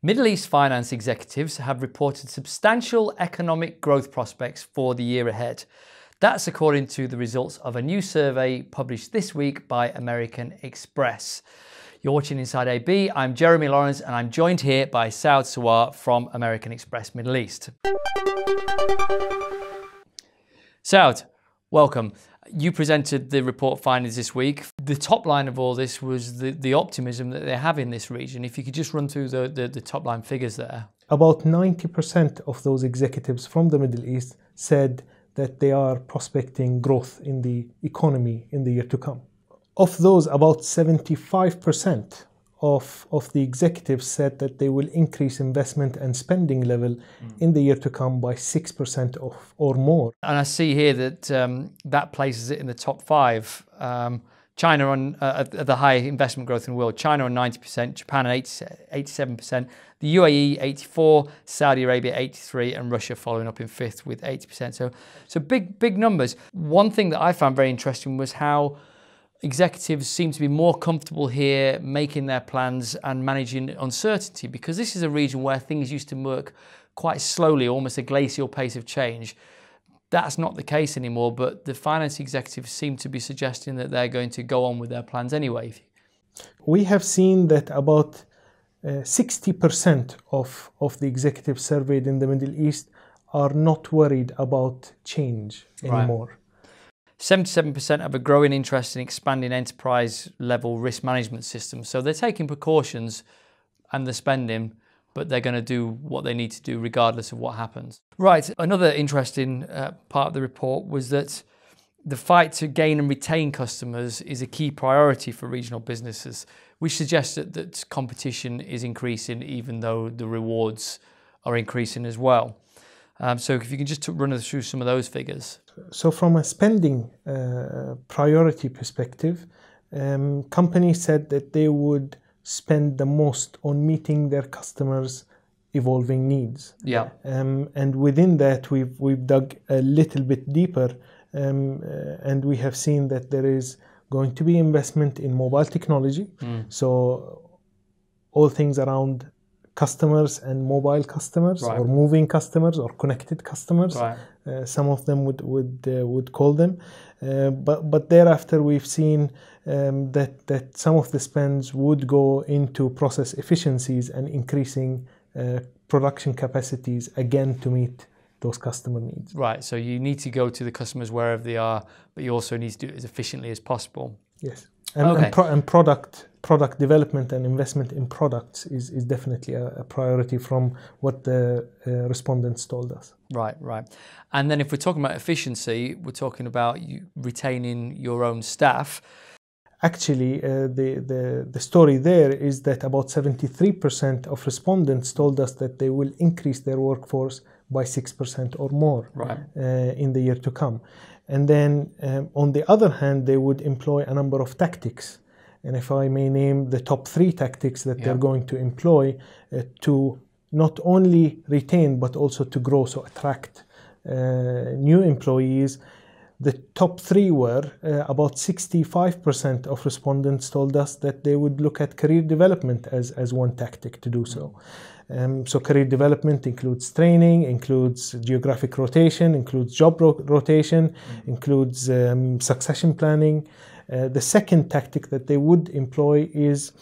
Middle East finance executives have reported substantial economic growth prospects for the year ahead. That's according to the results of a new survey published this week by American Express. You're watching Inside AB. I'm Jeremy Lawrence and I'm joined here by Saud Sawar from American Express Middle East. Saud, welcome. You presented the report findings this week. The top line of all this was the optimism that they have in this region. If you could just run through the top line figures there. About 90% of those executives from the Middle East said that they are prospecting growth in the economy in the year to come. Of those, about 75% of the executives said that they will increase investment and spending level in the year to come by 6% or more. And I see here that that places it in the top five. China on the high investment growth in the world. China on 90%, Japan on 87%, the UAE 84%, Saudi Arabia 83%, and Russia following up in fifth with 80%. So big numbers. One thing that I found very interesting was how executives seem to be more comfortable here making their plans and managing uncertainty, because this is a region where things used to work quite slowly, almost a glacial pace of change. That's not the case anymore, but the finance executives seem to be suggesting that they're going to go on with their plans anyway. We have seen that about 60% of the executives surveyed in the Middle East are not worried about change anymore. Right. 77% have a growing interest in expanding enterprise level risk management systems. So they're taking precautions and they're spending, but they're going to do what they need to do regardless of what happens. Right, another interesting part of the report was that the fight to gain and retain customers is a key priority for regional businesses, which suggests that competition is increasing even though the rewards are increasing as well. So if you can just run us through some of those figures. So from a spending priority perspective, companies said that they would spend the most on meeting their customers' evolving needs. Yeah. And within that, we've dug a little bit deeper, and we have seen that there is going to be investment in mobile technology. So all things around customers and mobile customers, right, or moving customers or connected customers. Right. Some of them would call them, but thereafter we've seen that some of the spends would go into process efficiencies and increasing production capacities again to meet those customer needs. Right. So you need to go to the customers wherever they are, but you also need to do it as efficiently as possible. Yes. And product development and investment in products is definitely a priority from what the respondents told us. Right. And then if we're talking about efficiency, we're talking about you retaining your own staff. Actually, the story there is that about 73% of respondents told us that they will increase their workforce by 6% or more, right, in the year to come. And then on the other hand, they would employ a number of tactics. And if I may name the top 3 tactics that they're going to employ to not only retain, but also to grow, so attract new employees. The top 3 were about 65% of respondents told us that they would look at career development as one tactic to do so. So career development includes training, includes geographic rotation, includes job rotation, includes succession planning. The second tactic that they would employ is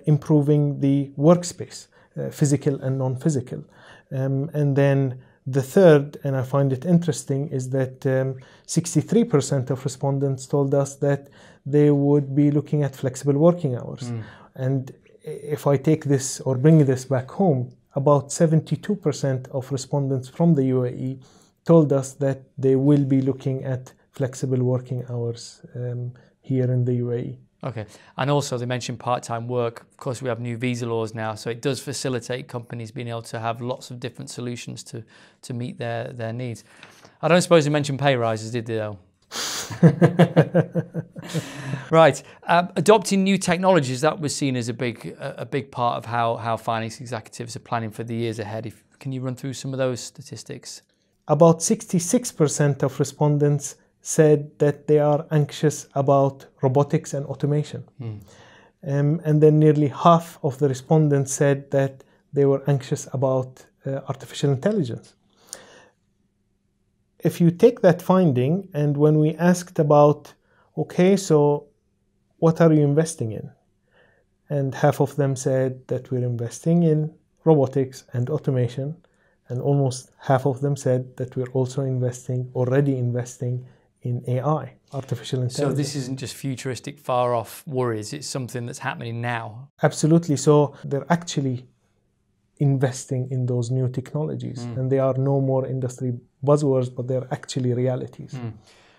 improving the workspace, physical and non-physical. And then the third, and I find it interesting, is that 63% of respondents told us that they would be looking at flexible working hours. And if I take this or bring this back home, about 72% of respondents from the UAE told us that they will be looking at flexible working hours here in the UAE. Okay, and also they mentioned part-time work. Of course, we have new visa laws now, so it does facilitate companies being able to have lots of different solutions to meet their needs. I don't suppose they mentioned pay rises, did they though? Right, adopting new technologies, that was seen as a big part of how finance executives are planning for the years ahead. Can you run through some of those statistics? About 66% of respondents said that they are anxious about robotics and automation. And then nearly half of the respondents said that they were anxious about artificial intelligence. If you take that finding, and when we asked about, okay, so what are you investing in? And half of them said that we're investing in robotics and automation, and almost half of them said that we're also already investing in AI, artificial intelligence. So this isn't just futuristic, far-off worries, it's something that's happening now. Absolutely. So they're actually investing in those new technologies, and they are no more industry buzzwords, but they're actually realities.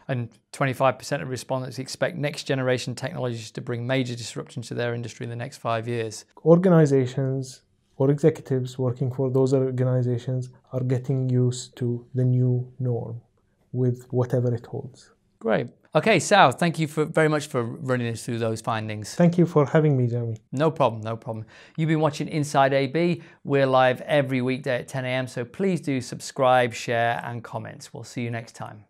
And 25% of respondents expect next generation technologies to bring major disruption to their industry in the next 5 years. Organizations or executives working for those organizations are getting used to the new norm with whatever it holds. Great. Okay, Sal, thank you very much for running us through those findings. Thank you for having me, Jeremy. No problem, no problem. You've been watching Inside AB. We're live every weekday at 10 a.m. So please do subscribe, share, and comment. We'll see you next time.